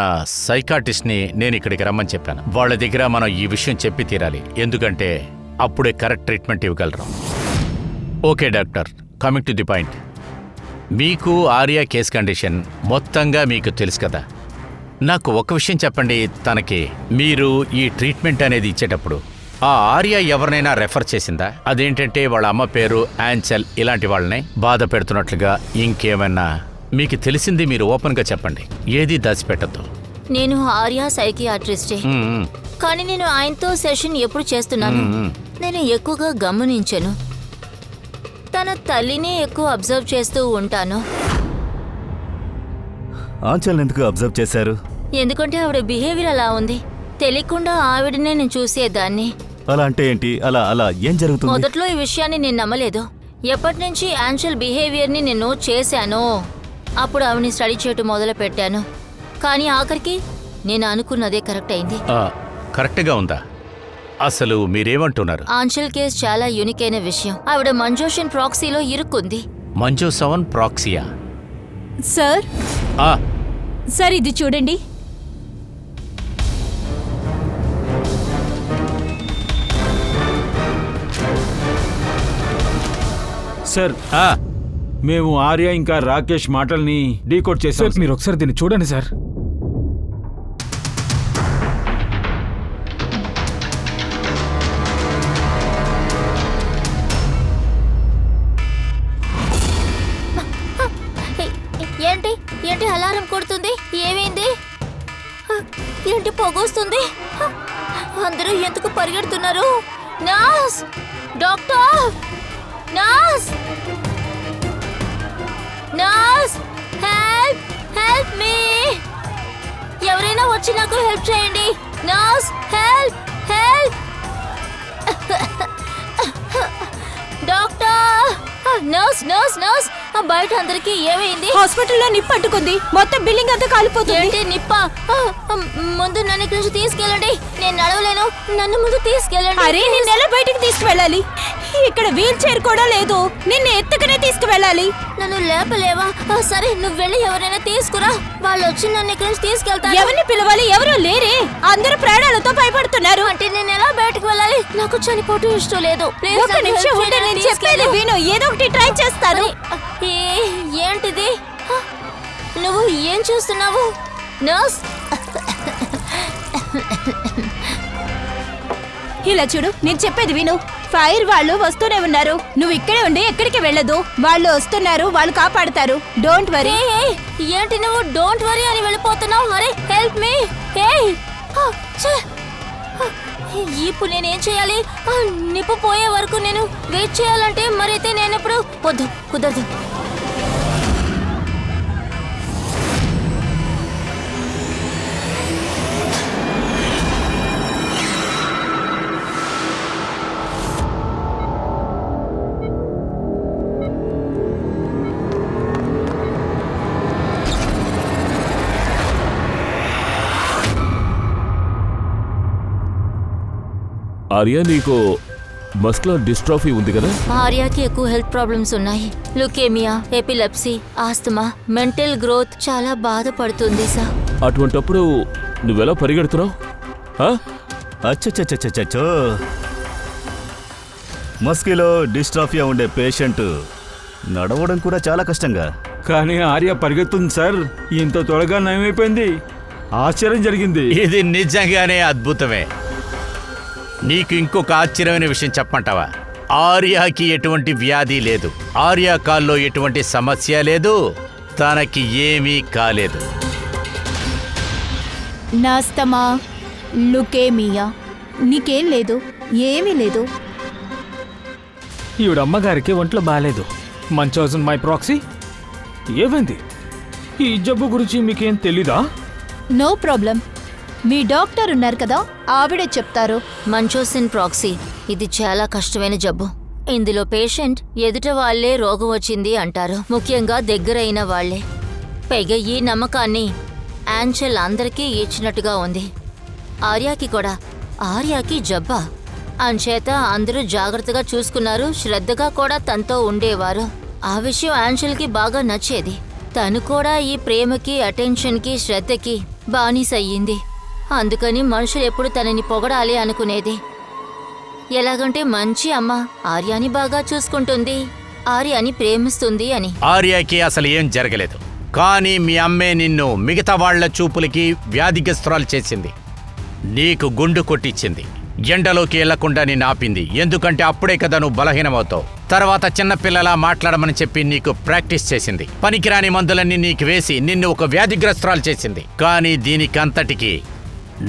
సైకాటిస్ట్ని నేను ఇక్కడికి రమ్మని చెప్పాను. వాళ్ళ దగ్గర మనం ఈ విషయం చెప్పి తీరాలి, ఎందుకంటే అప్పుడే కరెక్ట్ ట్రీట్మెంట్ ఇవ్వగలరు. Okay doctor, coming to the point. మీకు ఆర్యా కేస్ కండిషన్ మొత్తంగా మీకు తెలుసు కదా. నాకు ఒక విషయం చెప్పండి, తనకి మీరు ఈ ట్రీట్మెంట్ అనేది ఇచ్చేటప్పుడు ఆ ఆర్య ఎవరినైనా రెఫర్ చేసిందా? అదేంటంటే వాళ్ళ అమ్మ పేరు ఆంచెల్ ఇలాంటి వాళ్ళని బాధ పెడుతున్నట్లుగా ఇంకేమైనా మీకు తెలిసింది మీరు ఓపెన్గా చెప్పండి, ఏది దాచిపెట్టద్దు. నేను ఆర్య సైకియాట్రిస్టే, కానీ నేను ఆయనతో సెషన్ ఎప్పుడు చేస్తున్నాను, నేను ఎక్కువగా గమనించను. తన తల్లిని ఎక్కువ అబ్జర్వ్ చేస్తూ ఉంటాను. ఆంచల్ ఎందుకు అబ్జర్వ్ చేశారు? ఎందుకంటే ఆవిడ బిహేవియర్ అలా ఉంది. తెలియకుండా ఆవిడనే నేను చూసేదాన్ని. అలా అంటే ఏంటి? అలా అలా ఏం జరుగుతుంది? మొదట్లో ఈ విషయాన్ని నేను నమ్మలేదు. ఎప్పటి నుంచి ఆంచల్ బిహేవియర్ని నేను చేశానో అప్పుడు ఆవిడని స్టడీ చేయటం మొదలు పెట్టాను. కానీ ఆఖరికి నేను అనుకున్నదే కరెక్ట్ అయింది. కరెక్ట్గా ఉందా? అసలు మీరేమంటున్నారు? ఆంచల్ కేస్ చాలా యూనిక్ అయిన విషయం. ఆవిడ మంజోషన్ ప్రాక్సీలో ఇరుక్కుంది. మంజు సవన్ ప్రాక్సియా? సార్ సార్ ఇది చూడండి. సార్ మేము ఆర్య ఇంకా రాకేష్ మాటల్ని డీకోడ్ చేసాం. సార్ మీరు ఒకసారి దీన్ని చూడండి సార్. ఏంటి ఏంటి అలారం కొడుతుంది? ఏమైంది? ఏంటి పొగొస్తుంది? అందరూ ఎందుకు పరిగెడుతున్నారు? Nurse, doctor, nurse, nurse, help, help me. ఎవరైనా వచ్చి నాకు హెల్ప్ చేయండి. Nurse, help, help. Doctor, nurse, nurse, nurse, బయట అందరికి ఏమైంది? హాస్పిటల్లో నిప్పు పట్టుకుంది. మొత్తం బిల్డింగ్ అంతా కాలిపోతుంది. ఏంటి నిప్పా? ముందు నన్ను ఇక్కడి నుంచి తీసుకెళ్ళండి. నేను నడవలేను, నన్ను ముందు తీసుకెళ్ళండి. అరే నిన్ను ఎలా బయటికి తీసుకువెళ్ళాలి? ఇక్కడ వీల్ చైర్ కూడా లేదు. నిన్ను ఎత్తుకునే తీసుకువెళ్ళాలి. నన్ను లేపలేవా? సరే నువ్వు వెళ్ళి ఎవరైనా తీసుకురా. వాళ్ళు వచ్చి నన్ను ఇక్కడి నుంచి తీసుకెళ్తారు. ఎవరిని పిలవాలి? ఎవరు లేరే. అందరూ ప్రాణాలతో భయపడుతున్నారు. అంటే నేను ఎలా బయటకు వెళ్ళాలి? నాకు చనిపోవటం ఇష్టం లేదు. ఒక నిమిషం ఉంటే నేను చెప్పేది విను. ఏదో ఒకటి ట్రై చేస్తాను. ఏంటిది? నువ్వు ఏం చూస్తున్నావు? నర్స్, ఇలా చూడు, నేను చెప్పేది విను. ఫైర్ వాళ్ళు వస్తూనే ఉన్నారు. నువ్వు ఇక్కడే ఉండి ఎక్కడికి వెళ్ళదు. వాళ్ళు వస్తున్నారు, వాళ్ళు కాపాడుతారు. Don't worry. ఏంటి నువ్వు డోంట్ వరీ అని వెళ్ళిపోతున్నావు? అరే హెల్ప్ మీ. ఇప్పుడు నేనేం చేయాలి? నిప్పు పోయే వరకు నేను వెయిట్ చేయాలంటే మరైతే నేను ఇప్పుడు వద్దు, కుదరదు. ఆర్య, నీకు మస్కులర్ డిస్ట్రోఫీ ఉంది కదా? ఆర్యాకి ఎక్కువ హెల్త్ ప్రాబ్లమ్స్ ఉన్నాయి. Leukaemia, epilepsy, asthma, mental growth. చాలా బాధపడుతుంది సార్. అటువంటప్పుడు నువ్వెలా పరిగెడుతున్నావు? అచ్చచ్చచ్చచ్చచ్చో, మస్కిలో డిస్ట్రాఫియా ఉండే పేషెంట్ నడవడం కూడా చాలా కష్టంగా. కానీ ఆర్య పరిగెత్తుంది సార్. ఇంత త్వరగా నయమైపోయింది. ఆశ్చర్యం జరిగింది. ఇది నిజంగానే అద్భుతమే. నీకు ఇంకొక ఆశ్చర్యమైన విషయం చెప్పమంటావా? ఆర్యాకి ఎటువంటి వ్యాధి లేదు, ఆర్య కాల్లో ఎటువంటి సమస్య లేదు, తనకి ఏమీ కాలేదు. నాస్తమా, లుకేమియా, నీకేం లేదు, ఏమీ లేదు. ఈవిడ అమ్మగారికి ఒంట్లో బాగాలేదు. మంచోజన్ మై ప్రాక్సీ. ఏమైంది? ఈ జబ్బు గురించి మీకేం తెలీదా? నో ప్రాబ్లం, మీ డాక్టర్ ఉన్నారు కదా, ఆవిడే చెప్తారు. మంచోసిన్ ప్రాక్సీ ఇది చాలా కష్టమైన జబ్బు. ఇందులో పేషెంట్ ఎదుట వాళ్లే రోగం వచ్చింది అంటారు, ముఖ్యంగా దగ్గరైన వాళ్లే. పైగా ఈ నమ్మకాన్ని యాంచెల్ అందరికీ ఇచ్చినట్టుగా ఉంది. ఆర్యాకి కూడా. ఆర్యాకి జబ్బా? అంచేత అందరూ జాగ్రత్తగా చూసుకున్నారు, శ్రద్ధగా కూడా తనతో ఉండేవారు. ఆ విషయం యాంచెల్కి బాగా నచ్చేది. తను కూడా ఈ ప్రేమకి, అటెన్షన్కి, శ్రద్ధకి బానిసయ్యింది. అందుకని మనుషులు ఎప్పుడు తనని పొగడాలి అనుకునేది. ఎలాగంటే మంచి అమ్మ, ఆర్యాని బాగా చూసుకుంటుంది, ఆర్యాని ప్రేమిస్తుంది అని. ఆర్యాకి అసలు ఏం జరగలేదు, కానీ మీ అమ్మే నిన్ను మిగతా వాళ్ల చూపులకి వ్యాధిగ్రస్తురాలు చేసింది. నీకు గుండు కొట్టించింది, ఎండలోకి వెళ్లకుండా నిన్ను ఆపింది. ఎందుకంటే అప్పుడే కదా నువ్వు బలహీనమవుతావు. తర్వాత చిన్నపిల్లలా మాట్లాడమని చెప్పి నీకు ప్రాక్టీస్ చేసింది. పనికిరాని మందులన్నీ నీకు వేసి నిన్ను ఒక వ్యాధిగ్రస్తురాలు చేసింది. కానీ దీనికంతటికి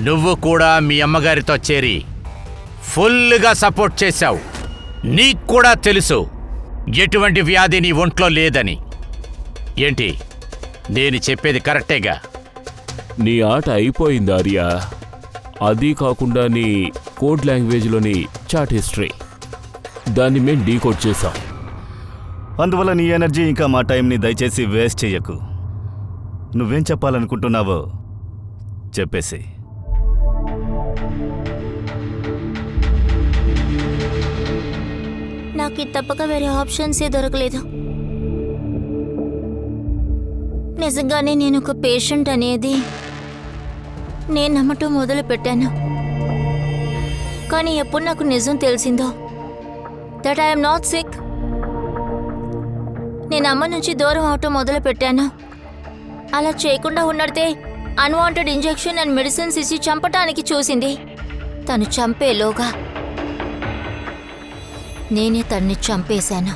నువ్వు కూడా మీ అమ్మగారితో చేరి ఫుల్గా సపోర్ట్ చేశావు. నీకు కూడా తెలుసు ఎటువంటి వ్యాధి నీ ఒంట్లో లేదని. ఏంటి, నేను చెప్పేది కరెక్టేగా? నీ ఆట అయిపోయింది ఆర్యా. అది కాకుండా నీ కోడ్ లాంగ్వేజ్లోని చాట్ హిస్టరీ, దాన్ని మేము డీకోడ్ చేసాం. అందువల్ల నీ ఎనర్జీ ఇంకా మా టైంని దయచేసి వేస్ట్ చెయ్యకు. నువ్వేం చెప్పాలనుకుంటున్నావో చెప్పేసి. నాకు ఇది తప్పక వేరే ఆప్షన్సే దొరకలేదు. నిజంగానే నేను ఒక పేషెంట్ అనేది నేను నమ్మటం మొదలు పెట్టాను. కానీ ఎప్పుడు నాకు నిజం తెలిసిందో దట్ ఐఎమ్ నాట్ సిక్, నేను అమ్మ నుంచి దూరం అవటం మొదలు పెట్టాను. అలా చేయకుండా ఉన్నడితే అన్వాంటెడ్ ఇంజెక్షన్ అండ్ మెడిసిన్స్ ఇచ్చి చంపటానికి చూసింది. తను చంపేలోగా నేనే తన్ని చంపేశాను.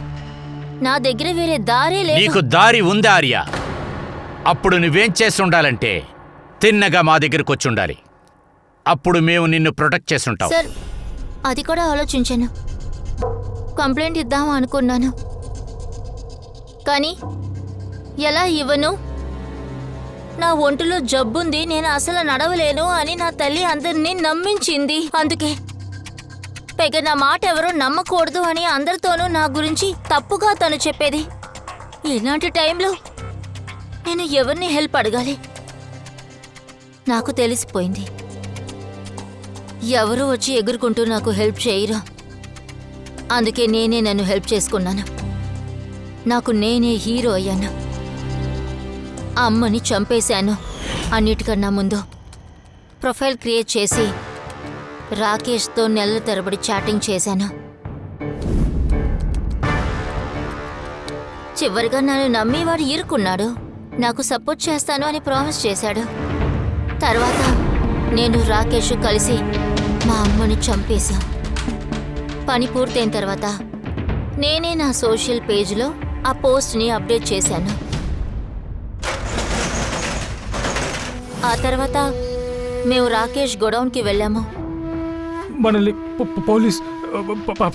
నా దగ్గర వేరే దారే లేదు. నీకు దారి ఉందా ఆర్య? అప్పుడు నువ్వేం చేస్తుండాలంటే తిన్నగా మా దగ్గరకు వచ్చి ఉండాలి. అప్పుడు మేము నిన్ను ప్రొటెక్ట్ చేస్తుంటాం. సార్, అది కూడా ఆలోచించాను. కంప్లైంట్ ఇద్దాం అనుకున్నాను, కానీ ఎలా ఇవ్వను? నా ఒంటిలో జబ్బుంది, నేను అసలు నడవలేను అని నా తల్లి అందరినీ నమ్మించింది. అందుకే పైగా నా మాట ఎవరో నమ్మకూడదు అని అందరితోనూ నా గురించి తప్పుగా తను చెప్పేది. ఇలాంటి టైంలో నేను ఎవరిని హెల్ప్ అడగాలి? నాకు తెలిసిపోయింది, ఎవరు వచ్చి ఎగురుకుంటూ నాకు హెల్ప్ చేయరు. అందుకే నేనే నన్ను హెల్ప్ చేసుకున్నాను. నాకు నేనే హీరో అయ్యాను. అమ్మని చంపేశాను. అన్నిటికన్నా ముందు ప్రొఫైల్ క్రియేట్ చేసి రాకేష్తో నెలల తరబడి చాటింగ్ చేశాను. చివరిగా నన్ను నమ్మి వాడు ఇరుక్కున్నాడు. నాకు సపోర్ట్ చేస్తాను అని ప్రామిస్ చేశాడు. తర్వాత నేను రాకేష్ కలిసి మా అమ్మని చంపేశాం. పని పూర్తయిన తర్వాత నేనే నా సోషల్ పేజ్లో ఆ పోస్ట్ని అప్డేట్ చేశాను. ఆ తర్వాత మేము రాకేష్ గొడౌన్కి వెళ్ళాము. మనల్ని పోలీస్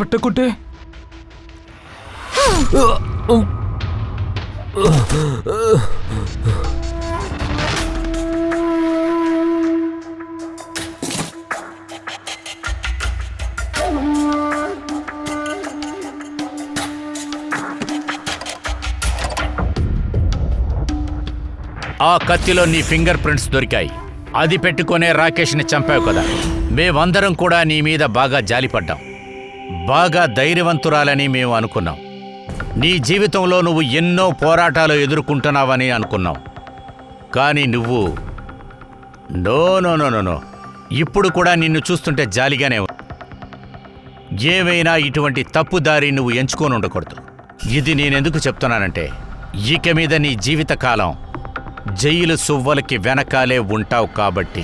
పట్టుకుంటే ఆ కత్తిలో నీ ఫింగర్ ప్రింట్స్ దొరికాయి. అది పెట్టుకునే రాకేష్ని చంపావు కదా. మేమందరం కూడా నీ మీద బాగా జాలిపడ్డాం. బాగా ధైర్యవంతురాలని మేము అనుకున్నాం. నీ జీవితంలో నువ్వు ఎన్నో పోరాటాలు ఎదుర్కొంటున్నావని అనుకున్నాం. కానీ నువ్వు no no no no no ఇప్పుడు కూడా నిన్ను చూస్తుంటే జాలిగానే ఉంది. ఏమైనా ఇటువంటి తప్పుదారి నువ్వు ఎంచుకొని ఉండకూడదు. ఇది నేనెందుకు చెప్తున్నానంటే ఇక మీద నీ జీవితకాలం జైలు సువ్వలకి వెనకాలే ఉంటావు కాబట్టి